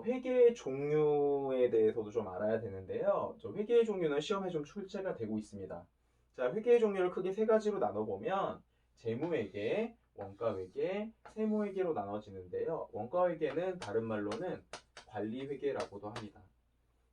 회계의 종류에 대해서도 좀 알아야 되는데요. 회계의 종류는 시험에 좀 출제가 되고 있습니다. 자, 회계의 종류를 크게 세 가지로 나눠보면 재무회계, 원가회계, 세무회계로 나눠지는데요. 원가회계는 다른 말로는 관리회계라고도 합니다.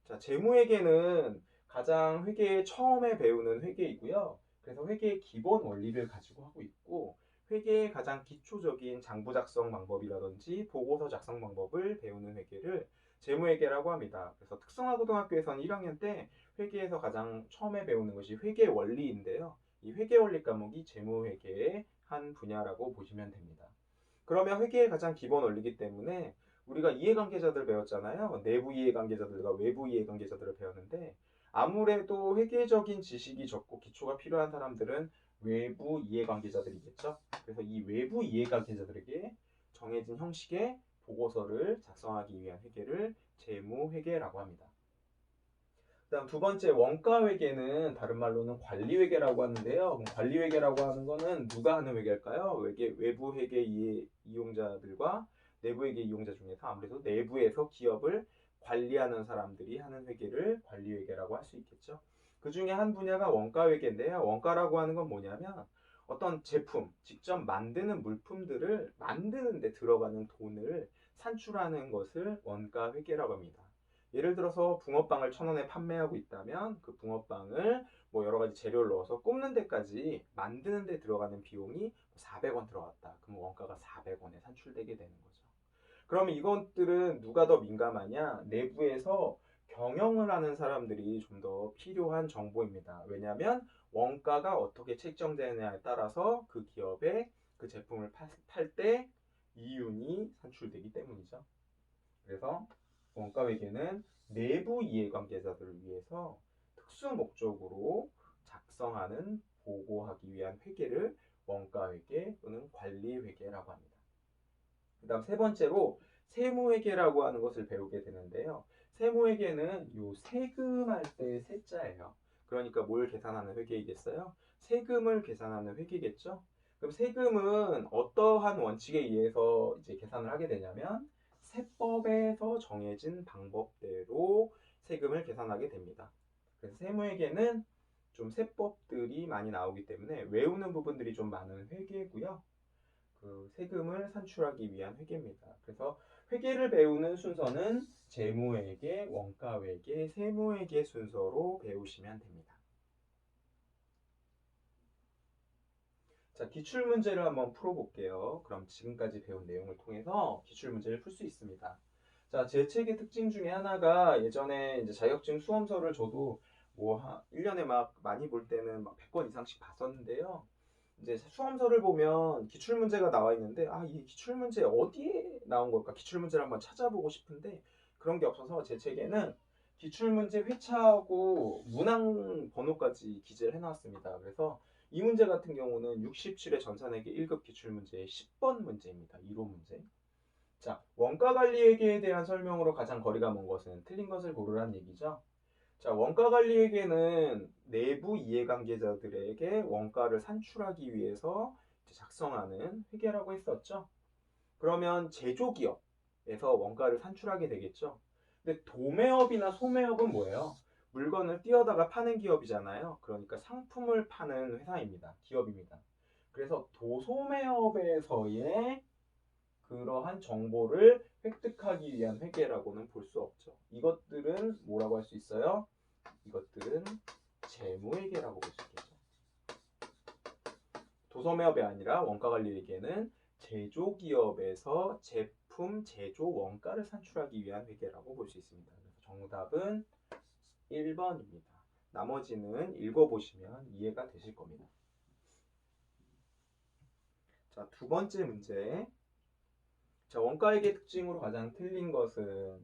자, 재무회계는 가장 회계 처음에 배우는 회계이고요. 그래서 회계의 기본 원리를 가지고 하고 있고, 회계의 가장 기초적인 장부 작성 방법이라든지 보고서 작성 방법을 배우는 회계를 재무회계라고 합니다. 그래서 특성화고등학교에서는 1학년 때 회계에서 가장 처음에 배우는 것이 회계 원리인데요. 이 회계 원리 과목이 재무회계의 한 분야라고 보시면 됩니다. 그러면 회계의 가장 기본 원리이기 때문에 우리가 이해관계자들 배웠잖아요. 내부 이해관계자들과 외부 이해관계자들을 배웠는데 아무래도 회계적인 지식이 적고 기초가 필요한 사람들은 외부 이해관계자들이겠죠. 그래서 이 외부 이해관계자들에게 정해진 형식의 보고서를 작성하기 위한 회계를 재무회계라고 합니다. 그다음 두 번째 원가회계는 다른 말로는 관리회계라고 하는데요. 관리회계라고 하는 거는 누가 하는 회계일까요? 외부 회계 이용자들과 내부 회계 이용자 중에서 아무래도 내부에서 기업을 관리하는 사람들이 하는 회계를 관리회계라고 할 수 있겠죠. 그 중에 한 분야가 원가회계인데요. 원가라고 하는 건 뭐냐면 어떤 제품, 직접 만드는 물품들을 만드는 데 들어가는 돈을 산출하는 것을 원가회계라고 합니다. 예를 들어서 붕어빵을 1,000원에 판매하고 있다면 그 붕어빵을 뭐 여러 가지 재료를 넣어서 굽는 데까지 만드는 데 들어가는 비용이 400원 들어갔다. 그럼 원가가 400원에 산출되게 되는 거죠. 그러면 이것들은 누가 더 민감하냐? 내부에서 경영을 하는 사람들이 좀 더 필요한 정보입니다. 왜냐하면 원가가 어떻게 책정되느냐에 따라서 그 기업의 그 제품을 팔 때 이윤이 산출되기 때문이죠. 그래서 원가회계는 내부 이해관계자들을 위해서 특수 목적으로 작성하는 보고하기 위한 회계를 원가회계 또는 관리회계라고 합니다. 그 다음 세 번째로 세무회계라고 하는 것을 배우게 되는데요. 세무회계는 요 세금할 때 세자예요. 그러니까 뭘 계산하는 회계이겠어요? 세금을 계산하는 회계겠죠? 그럼 세금은 어떠한 원칙에 의해서 이제 계산을 하게 되냐면 세법에서 정해진 방법대로 세금을 계산하게 됩니다. 그래서 세무회계는 좀 세법들이 많이 나오기 때문에 외우는 부분들이 좀 많은 회계고요. 그 세금을 산출하기 위한 회계입니다. 그래서 회계를 배우는 순서는 재무회계, 원가회계, 세무회계 순서로 배우시면 됩니다. 자, 기출문제를 한번 풀어볼게요. 그럼 지금까지 배운 내용을 통해서 기출문제를 풀 수 있습니다. 자, 제 책의 특징 중에 하나가 예전에 이제 자격증 수험서를 저도 뭐 1년에 막 많이 볼 때는 막 100권 이상씩 봤었는데요. 이제 수험서를 보면 기출문제가 나와 있는데 이 기출문제 어디에 나온 걸까? 기출문제를 한번 찾아보고 싶은데 그런 게 없어서 제 책에는 기출문제 회차하고 문항 번호까지 기재를 해놨습니다. 그래서 이 문제 같은 경우는 67회 전산회계 1급 기출문제의 10번 문제입니다. 1호 문제. 자, 원가관리회계에 대한 설명으로 가장 거리가 먼 것은 틀린 것을 고르라는 얘기죠. 자, 원가관리회계는 내부 이해관계자들에게 원가를 산출하기 위해서 작성하는 회계라고 했었죠. 그러면 제조기업에서 원가를 산출하게 되겠죠. 근데 도매업이나 소매업은 뭐예요? 물건을 띄어다가 파는 기업이잖아요. 그러니까 상품을 파는 회사입니다. 기업입니다. 그래서 도소매업에서의 그러한 정보를 획득하기 위한 회계라고는 볼 수 없죠. 이것들은 뭐라고 할 수 있어요? 이것들은 재무회계라고 볼 수 있겠죠. 도소매업이 아니라 원가관리회계는 제조기업에서 제품 제조 원가를 산출하기 위한 회계라고 볼 수 있습니다. 그래서 정답은 1번입니다. 나머지는 읽어보시면 이해가 되실 겁니다. 자, 두 번째 문제. 자, 원가회계 특징으로 가장 틀린 것은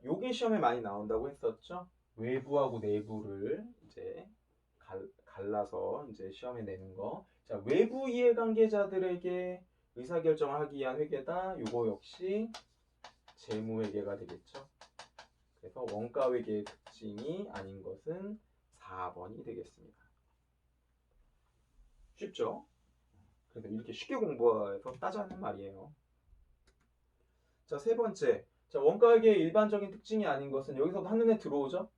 요게 시험에 많이 나온다고 했었죠. 외부하고 내부를 이제 갈라서 이제 시험에 내는 거. 자, 외부 이해관계자들에게 의사결정을 하기 위한 회계다. 요거 역시 재무회계가 되겠죠. 그래서 원가회계의 특징이 아닌 것은 4번이 되겠습니다. 쉽죠? 그래서 이렇게 쉽게 공부해서 따자는 말이에요. 자, 세 번째. 자, 원가회계의 일반적인 특징이 아닌 것은 여기서도 한눈에 들어오죠?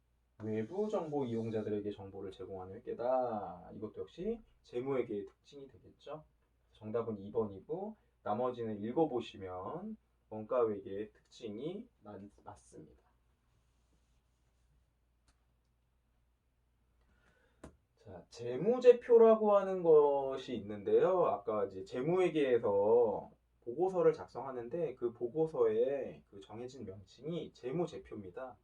외부 정보 이용자들에게 정보를 제공하는 회계다. 이것도 역시 재무회계의 특징이 되겠죠? 정답은 2번이고 나머지는 읽어보시면 원가회계의 특징이 맞습니다. 자, 재무제표라고 하는 것이 있는데요. 아까 이제 재무회계에서 보고서를 작성하는데 그 보고서에 그 정해진 명칭이 재무제표입니다.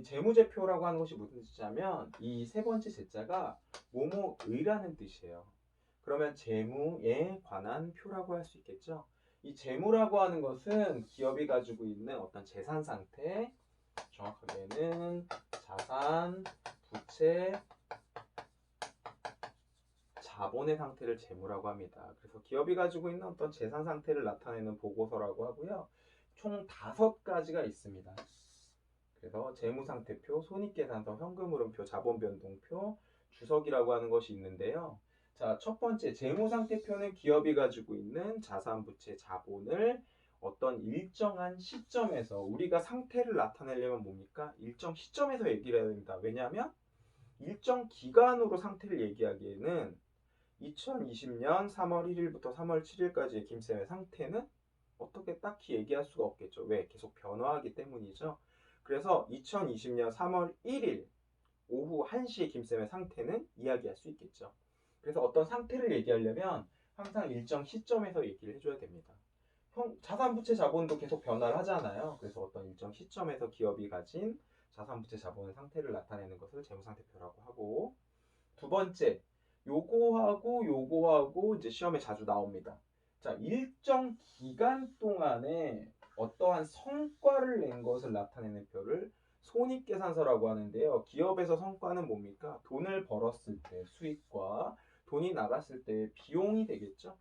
재무제표라고 하는 것이 무슨 뜻이냐면 이 세 번째 제자가 뭐뭐의라는 뜻이에요. 그러면 재무에 관한 표라고 할 수 있겠죠. 이 재무라고 하는 것은 기업이 가지고 있는 어떤 재산 상태, 정확하게는 자산, 부채, 자본의 상태를 재무라고 합니다. 그래서 기업이 가지고 있는 어떤 재산 상태를 나타내는 보고서라고 하고요. 총 5가지가 있습니다. 그래서 재무상태표, 손익계산서, 현금흐름표, 자본변동표, 주석이라고 하는 것이 있는데요. 자, 첫 번째 재무상태표는 기업이 가지고 있는 자산, 부채, 자본을 어떤 일정한 시점에서 우리가 상태를 나타내려면 뭡니까? 일정 시점에서 얘기를 해야 됩니다. 왜냐하면 일정 기간으로 상태를 얘기하기에는 2020년 3월 1일부터 3월 7일까지의 김쌤의 상태는 어떻게 딱히 얘기할 수가 없겠죠. 왜? 계속 변화하기 때문이죠. 그래서 2020년 3월 1일 오후 1시의 김쌤의 상태는 이야기할 수 있겠죠. 그래서 어떤 상태를 얘기하려면 항상 일정 시점에서 얘기를 해줘야 됩니다. 자산, 부채, 자본도 계속 변화를 하잖아요. 그래서 어떤 일정 시점에서 기업이 가진 자산, 부채, 자본의 상태를 나타내는 것을 재무상태표라고 하고, 두 번째, 요거하고 이제 시험에 자주 나옵니다. 자, 일정 기간 동안에 어떠한 성과를 낸 것을 나타내는 표를 손익계산서라고 하는데요. 기업에서 성과는 뭡니까? 돈을 벌었을 때 수익과 돈이 나갔을 때 비용이 되겠죠.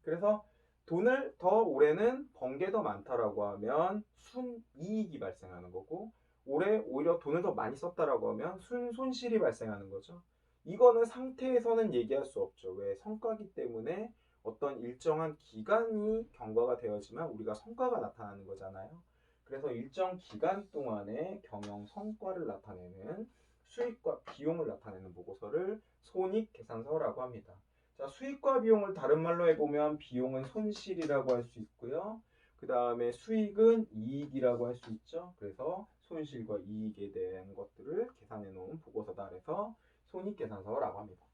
그래서 돈을 더 올해는 번 게 더 많다라고 하면 순이익이 발생하는 거고, 올해 오히려 돈을 더 많이 썼다라고 하면 순손실이 발생하는 거죠. 이거는 상태에서는 얘기할 수 없죠. 왜? 성과기 때문에 어떤 일정한 기간이 경과가 되어지만 우리가 성과가 나타나는 거잖아요. 그래서 일정 기간 동안의 경영 성과를 나타내는 수익과 비용을 나타내는 보고서를 손익계산서라고 합니다. 자, 수익과 비용을 다른 말로 해보면 비용은 손실이라고 할 수 있고요. 그 다음에 수익은 이익이라고 할 수 있죠. 그래서 손실과 이익에 대한 것들을 계산해 놓은 보고서다. 그래서 손익계산서라고 합니다.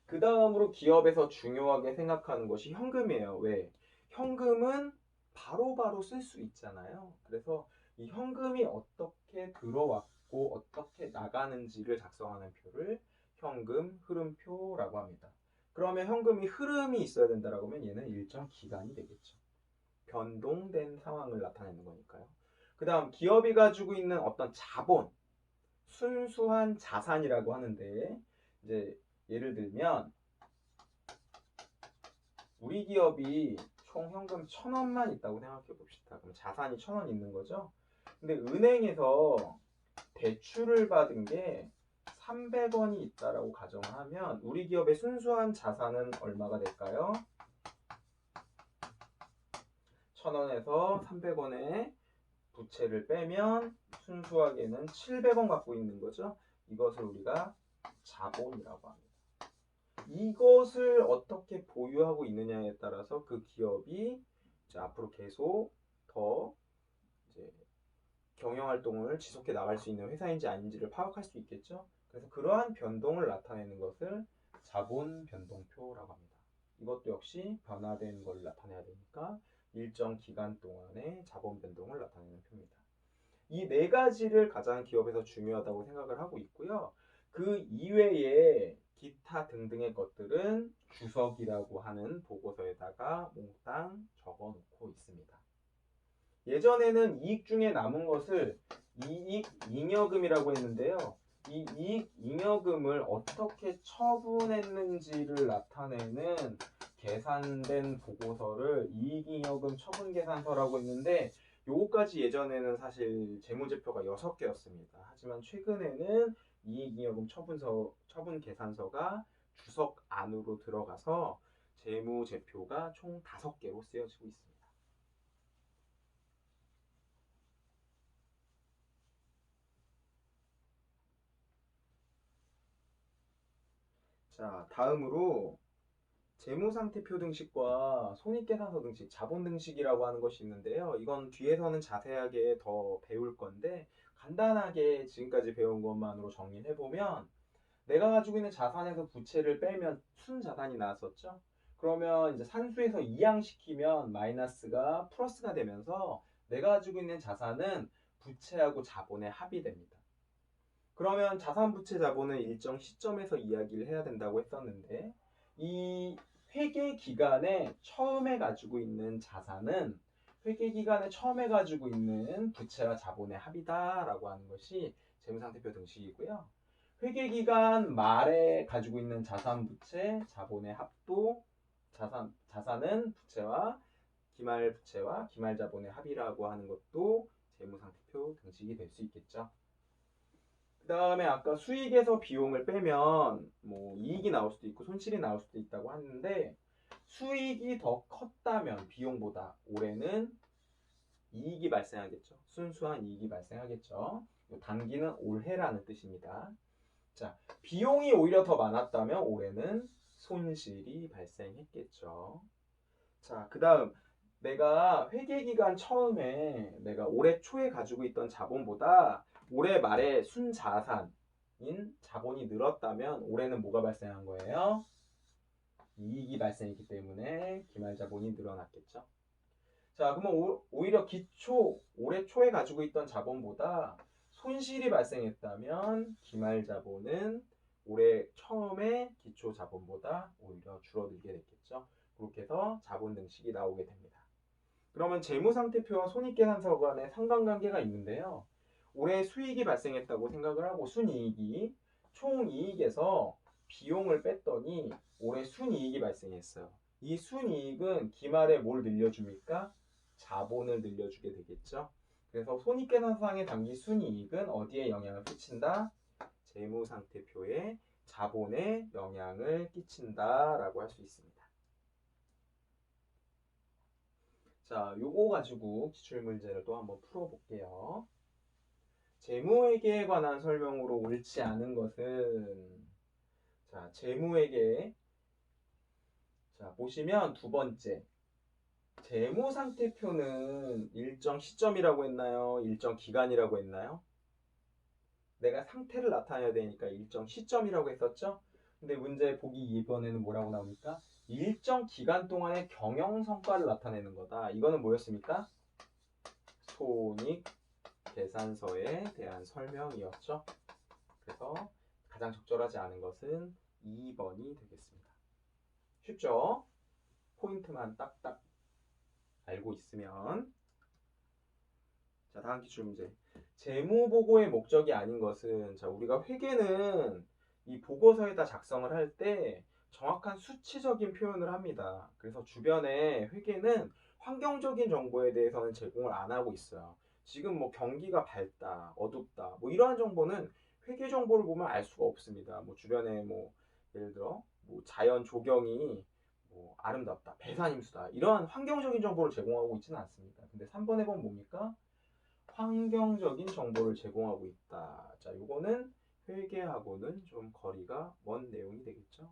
그 다음으로 기업에서 중요하게 생각하는 것이 현금이에요. 왜? 현금은 바로바로 쓸 수 있잖아요. 그래서 이 현금이 어떻게 들어왔고 어떻게 나가는지를 작성하는 표를 현금 흐름표라고 합니다. 그러면 현금이 흐름이 있어야 된다라고 하면 얘는 일정 기간이 되겠죠. 변동된 상황을 나타내는 거니까요. 그 다음 기업이 가지고 있는 어떤 자본, 순수한 자산이라고 하는데 이제 예를 들면 우리 기업이 총 현금 1,000원만 있다고 생각해 봅시다. 그럼 자산이 1,000원 있는 거죠. 근데 은행에서 대출을 받은 게 300원이 있다라고 가정하면 우리 기업의 순수한 자산은 얼마가 될까요? 1,000원에서 300원의 부채를 빼면 순수하게는 700원 갖고 있는 거죠. 이것을 우리가 자본이라고 합니다. 이것을 어떻게 보유하고 있느냐에 따라서 그 기업이 이제 앞으로 계속 더 이제 경영 활동을 지속해 나갈 수 있는 회사인지 아닌지를 파악할 수 있겠죠. 그래서 그러한 변동을 나타내는 것을 자본 변동표라고 합니다. 이것도 역시 변화된 걸 나타내야 되니까 일정 기간 동안의 자본 변동을 나타내는 표입니다. 이 네 가지를 가장 기업에서 중요하다고 생각을 하고 있고요. 그 이외에 기타 등등의 것들은 주석이라고 하는 보고서에다가 몽땅 적어 놓고 있습니다. 예전에는 이익 중에 남은 것을 이익 잉여금이라고 했는데요. 이 이익 잉여금을 어떻게 처분했는지를 나타내는 계산된 보고서를 이익잉여금 처분계산서라고 했는데 요거까지 예전에는 사실 재무제표가 6개였습니다. 하지만 최근에는 이익잉여금 처분 계산서가 주석 안으로 들어가서 재무제표가 총 5개로 쓰여지고 있습니다. 자, 다음으로 재무상태표 등식과 손익계산서 등식, 자본 등식이라고 하는 것이 있는데요. 이건 뒤에서는 자세하게 더 배울 건데 간단하게 지금까지 배운 것만으로 정리를 해보면 내가 가지고 있는 자산에서 부채를 빼면 순자산이 나왔었죠. 그러면 이제 산수에서 이항시키면 마이너스가 플러스가 되면서 내가 가지고 있는 자산은 부채하고 자본의 합이 됩니다. 그러면 자산, 부채, 자본은 일정 시점에서 이야기를 해야 된다고 했었는데 이 회계 기간에 처음에 가지고 있는 자산은 회계 기간에 처음에 가지고 있는 부채와 자본의 합이다라고 하는 것이 재무상태표 등식이고요. 회계 기간 말에 가지고 있는 자산, 부채, 자본의 합도 자산은 부채와 기말 부채와 기말 자본의 합이라고 하는 것도 재무상태표 등식이 될 수 있겠죠. 그 다음에 아까 수익에서 비용을 빼면 뭐 이익이 나올 수도 있고 손실이 나올 수도 있다고 하는데 수익이 더 컸다면 비용보다 올해는 이익이 발생하겠죠. 순수한 이익이 발생하겠죠. 단기는 올해라는 뜻입니다. 자, 비용이 오히려 더 많았다면 올해는 손실이 발생했겠죠. 자, 그 다음 내가 회계기간 처음에 내가 올해 초에 가지고 있던 자본보다 올해 말에 순자산인 자본이 늘었다면 올해는 뭐가 발생한 거예요? 이익이 발생했기 때문에 기말자본이 늘어났겠죠. 자, 그러면 오히려 올해 초에 가지고 있던 자본보다 손실이 발생했다면 기말자본은 올해 처음에 기초 자본보다 오히려 줄어들게 됐겠죠. 그렇게 해서 자본 등식이 나오게 됩니다. 그러면 재무상태표와 손익계산서 간의 상관관계가 있는데요. 올해 수익이 발생했다고 생각을 하고 순이익이 총이익에서 비용을 뺐더니 올해 순이익이 발생했어요. 이 순이익은 기말에 뭘 늘려줍니까? 자본을 늘려주게 되겠죠. 그래서 손익계산상의 당기 순이익은 어디에 영향을 끼친다? 재무상태표에 자본에 영향을 끼친다라고 할 수 있습니다. 자, 요거 가지고 기출문제를 또 한번 풀어볼게요. 재무회계에 관한 설명으로 옳지 않은 것은 자, 재무회계 자, 보시면 두 번째 재무상태표는 일정 시점이라고 했나요? 일정 기간이라고 했나요? 내가 상태를 나타내야 되니까 일정 시점이라고 했었죠? 근데 문제 보기 2번에는 뭐라고 나옵니까? 일정 기간 동안의 경영 성과를 나타내는 거다. 이거는 뭐였습니까? 손익 계산서에 대한 설명이었죠. 그래서 가장 적절하지 않은 것은 2번이 되겠습니다. 쉽죠? 포인트만 딱딱 알고 있으면. 자, 다음 기출 문제. 재무보고의 목적이 아닌 것은 자, 우리가 회계는 이 보고서에다 작성을 할 때 정확한 수치적인 표현을 합니다. 그래서 주변에 회계는 환경적인 정보에 대해서는 제공을 안 하고 있어요. 지금 뭐 경기가 밝다, 어둡다, 뭐 이러한 정보는 회계 정보를 보면 알 수가 없습니다. 뭐 주변에 뭐 예를 들어 뭐 자연 조경이 뭐 아름답다, 배산임수다 이러한 환경적인 정보를 제공하고 있지는 않습니다. 근데 3번에 보면 뭡니까? 환경적인 정보를 제공하고 있다. 자, 요거는 회계하고는 좀 거리가 먼 내용이 되겠죠.